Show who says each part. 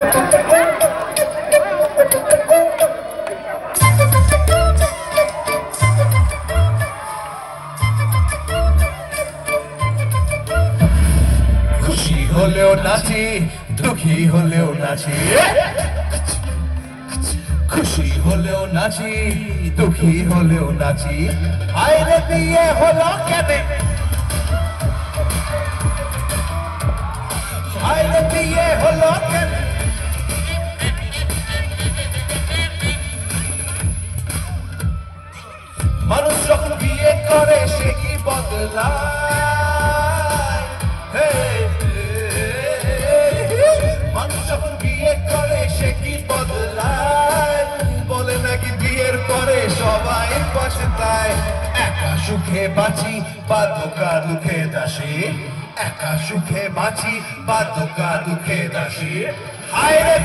Speaker 1: খুশি হলেও নাচি, দুঃখী হলেও নাচি, খুশি হলেও নাচি, দুঃখী হলেও নাচি। আইরে বিয়ে হলো কেনে, আইরে বিয়ে হলো কেনে, মানুষ যখন বিয়ে করে সে কি বদলায়? মানুষ যখন বিয়ে করে সে কি বদলায়? বলে নাকি বিয়ের পরে সবাই পছতায়। একা সুখে বাঁচি বা ধোকা দুঃখে দাসী, একা সুখে বাঁচি বা ধোকা দুঃখে দাসী। হায়রে